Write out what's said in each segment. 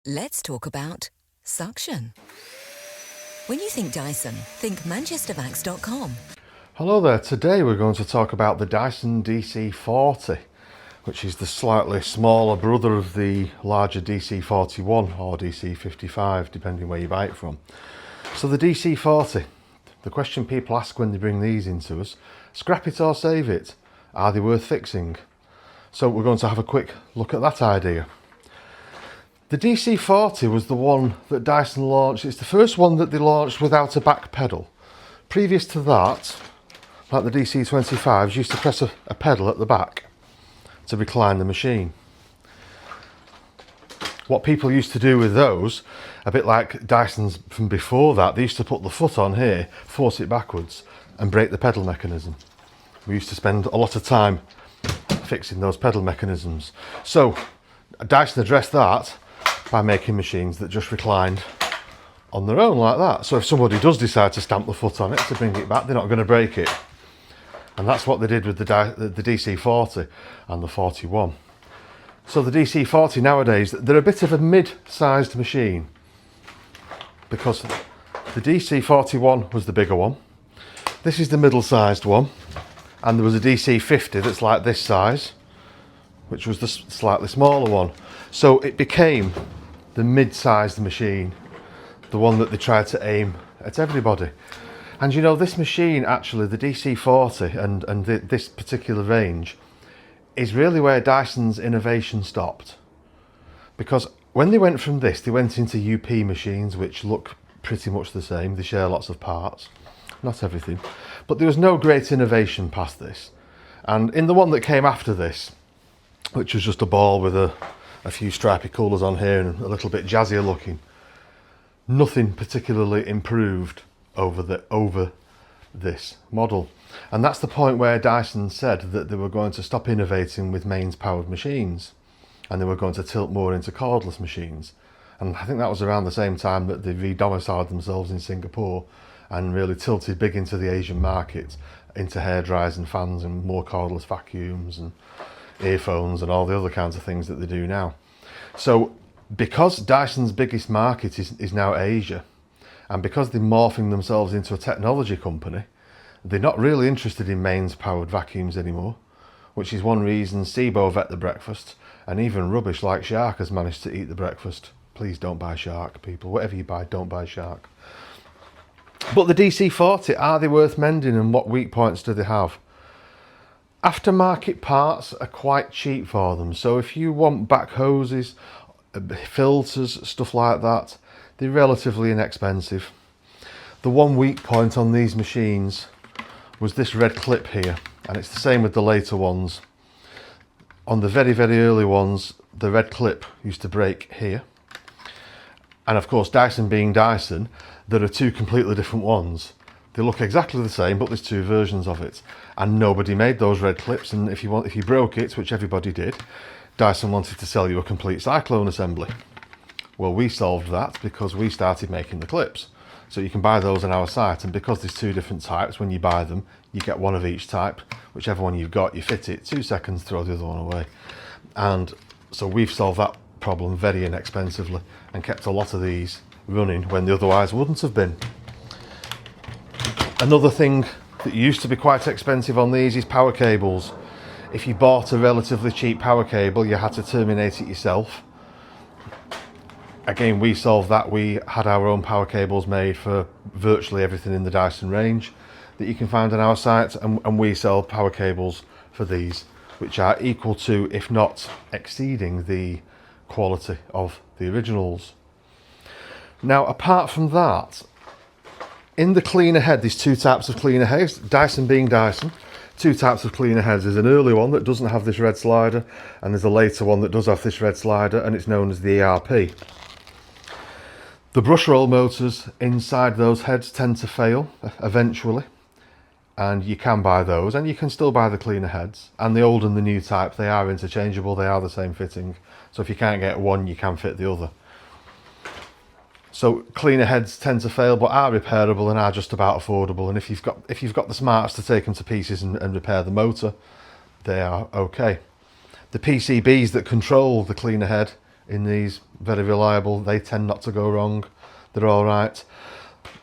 Let's talk about suction. When you think Dyson, think manchestervacs.com. Hello there, today we're going to talk about the Dyson DC40, which is the slightly smaller brother of the larger DC41 or DC55, depending where you buy it from. So the DC40, the question people ask when they bring these into us, scrap it or save it? Are they worth fixing? So we're going to have a quick look at that idea. The DC40 was the one that Dyson launched. It's the first one that they launched without a back pedal. Previous to that, like the DC25s, used to press a pedal at the back to recline the machine. What people used to do with those, a bit like Dyson's from before that, they used to put the foot on here, force it backwards and break the pedal mechanism. We used to spend a lot of time fixing those pedal mechanisms. So Dyson addressed that by making machines that just reclined on their own like that. So if somebody does decide to stamp the foot on it to bring it back, they're not going to break it. And that's what they did with the DC40 and the 41. So the DC40 nowadays, they're a bit of a mid-sized machine because the DC41 was the bigger one. This is the middle-sized one. And there was a DC50 that's like this size, which was the slightly smaller one. So it became the mid-sized machine, the one that they tried to aim at everybody. And you know, this machine actually, the DC40 and this particular range, is really where Dyson's innovation stopped. Because when they went from this, they went into UP machines, which look pretty much the same. They share lots of parts, not everything. But there was no great innovation past this. And in the one that came after this, which was just a ball with a few stripy colours on here and a little bit jazzier looking, nothing particularly improved over this model. And that's the point where Dyson said that they were going to stop innovating with mains powered machines and they were going to tilt more into cordless machines. And I think that was around the same time that they re-domiciled themselves in Singapore and really tilted big into the Asian market, into hairdryers and fans and more cordless vacuums and earphones and all the other kinds of things that they do now. So because Dyson's biggest market is now Asia, and because they're morphing themselves into a technology company, they're not really interested in mains powered vacuums anymore, which is one reason Sebo ate the breakfast, and even rubbish like Shark has managed to eat the breakfast. Please don't buy Shark, people. Whatever you buy, don't buy Shark. But the DC40, are they worth mending, and what weak points do they have? Aftermarket parts are quite cheap for them, so if you want back hoses, filters, stuff like that, they're relatively inexpensive. The one weak point on these machines was this red clip here, and it's the same with the later ones. On the very, very early ones, the red clip used to break here. And of course, Dyson being Dyson, there are two completely different ones. They look exactly the same, but there's two versions of it. And nobody made those red clips, and if you broke it, which everybody did, Dyson wanted to sell you a complete cyclone assembly. Well, we solved that because we started making the clips. So you can buy those on our site, and because there's two different types, when you buy them, you get one of each type. Whichever one you've got, you fit it, 2 seconds, throw the other one away. And so we've solved that problem very inexpensively and kept a lot of these running when they otherwise wouldn't have been. Another thing that used to be quite expensive on these is power cables. If you bought a relatively cheap power cable, you had to terminate it yourself. Again, we solved that. We had our own power cables made for virtually everything in the Dyson range that you can find on our site, and we sell power cables for these, which are equal to, if not exceeding, the quality of the originals. Now, apart from that, in the cleaner head, there's two types of cleaner heads. Dyson being Dyson, two types of cleaner heads. There's an early one that doesn't have this red slider, and there's a later one that does have this red slider, and it's known as the ERP. The brush roll motors inside those heads tend to fail eventually, and you can buy those, and you can still buy the cleaner heads. And the old and the new type, they are interchangeable, they are the same fitting. So if you can't get one, you can fit the other. So cleaner heads tend to fail, but are repairable and are just about affordable. And if you've got the smarts to take them to pieces and repair the motor, they are okay. The PCBs that control the cleaner head in these, very reliable. They tend not to go wrong. They're all right.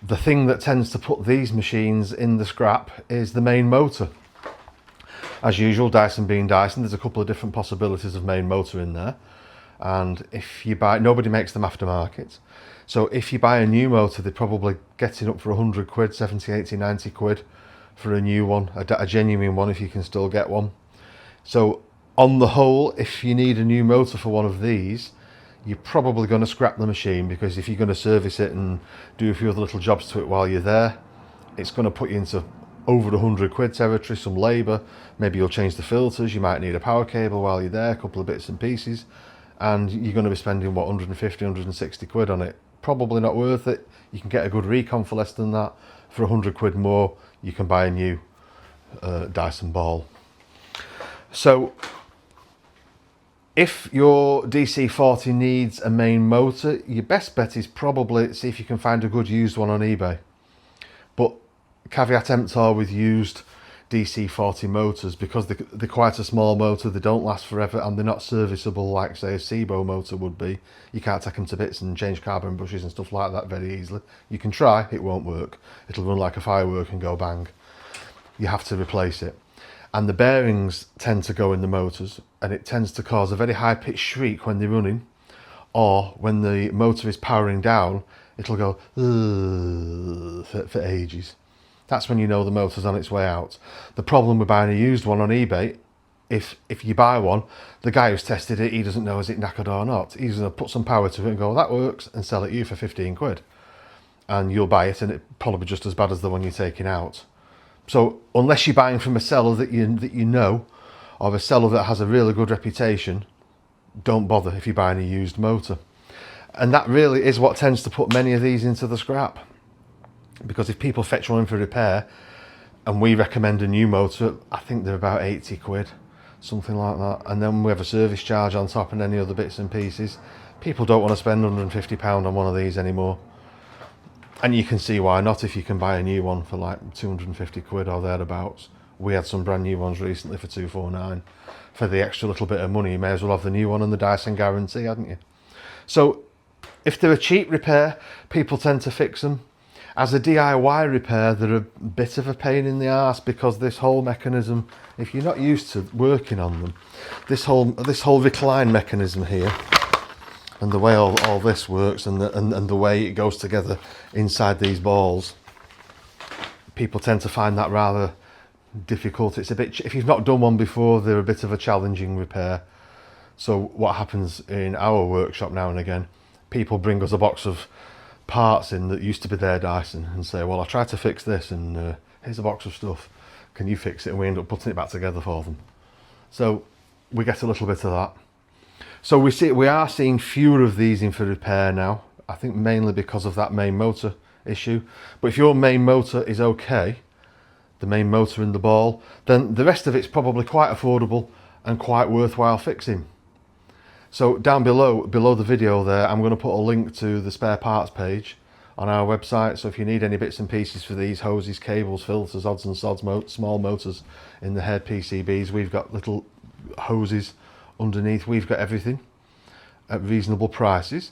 The thing that tends to put these machines in the scrap is the main motor. As usual, Dyson being Dyson, there's a couple of different possibilities of main motor in there. And if you buy, nobody makes them aftermarket. So if you buy a new motor, they're probably getting up for 100 quid, 70, 80, 90 quid for a new one, a genuine one if you can still get one. So on the whole, if you need a new motor for one of these, you're probably going to scrap the machine, because if you're going to service it and do a few other little jobs to it while you're there, it's going to put you into over 100 quid territory, some labour. Maybe you'll change the filters, you might need a power cable while you're there, a couple of bits and pieces, and you're going to be spending, what, 150, 160 quid on it. Probably not worth it. You can get a good recon for less than that. For 100 quid more, you can buy a new Dyson ball. So if your DC40 needs a main motor, your best bet is probably see if you can find a good used one on eBay. But caveat emptor with used DC40 motors, because they're quite a small motor, they don't last forever, and they're not serviceable like, say, a SIBO motor would be. You can't take them to bits and change carbon brushes and stuff like that very easily. You can try, it won't work. It'll run like a firework and go bang. You have to replace it. And the bearings tend to go in the motors, and it tends to cause a very high-pitched shriek when they're running, or when the motor is powering down, it'll go for ages. That's when you know the motor's on its way out. The problem with buying a used one on eBay, if you buy one, the guy who's tested it, he doesn't know is it knackered or not. He's going to put some power to it and go, that works, and sell it you for 15 quid. And you'll buy it, and it'll probably be just as bad as the one you're taking out. So unless you're buying from a seller that you know, or a seller that has a really good reputation, don't bother if you're buying a used motor. And that really is what tends to put many of these into the scrap. Because if people fetch one in for repair, and we recommend a new motor, I think they're about 80 quid, something like that. And then we have a service charge on top and any other bits and pieces. People don't want to spend £150 on one of these anymore. And you can see why not if you can buy a new one for like 250 quid or thereabouts. We had some brand new ones recently for 249. For the extra little bit of money, you may as well have the new one and the Dyson guarantee, hadn't you? So if they're a cheap repair, people tend to fix them. As a DIY repair, they're a bit of a pain in the arse, because this whole mechanism, if you're not used to working on them, this whole recline mechanism here, and the way all this works, and the way it goes together inside these balls, people tend to find that rather difficult. It's a bit, if you've not done one before, they're a bit of a challenging repair. So what happens in our workshop now and again, people bring us a box of parts in that used to be their Dyson and say, well, I tried to fix this, and here's a box of stuff, can you fix it? And we end up putting it back together for them. So we get a little bit of that. So we are seeing fewer of these in for repair now, I think mainly because of that main motor issue. But if your main motor is okay, the main motor in the ball, then the rest of it's probably quite affordable and quite worthwhile fixing. So down below the video there, I'm going to put a link to the spare parts page on our website. So if you need any bits and pieces for these hoses, cables, filters, odds and sods, small motors in the head PCBs, we've got little hoses underneath. We've got everything at reasonable prices.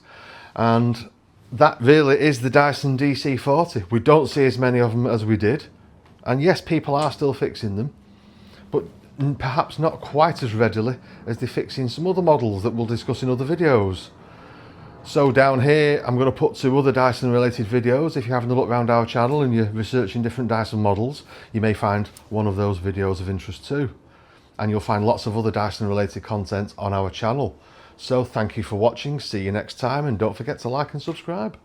And that really is the Dyson DC40. We don't see as many of them as we did. And yes, people are still fixing them, but perhaps not quite as readily as they fix in some other models that we'll discuss in other videos. So down here I'm going to put 2 other Dyson related videos. If you're having a look around our channel and you're researching different Dyson models, you may find one of those videos of interest too. And you'll find lots of other Dyson related content on our channel. So thank you for watching, see you next time, and don't forget to like and subscribe.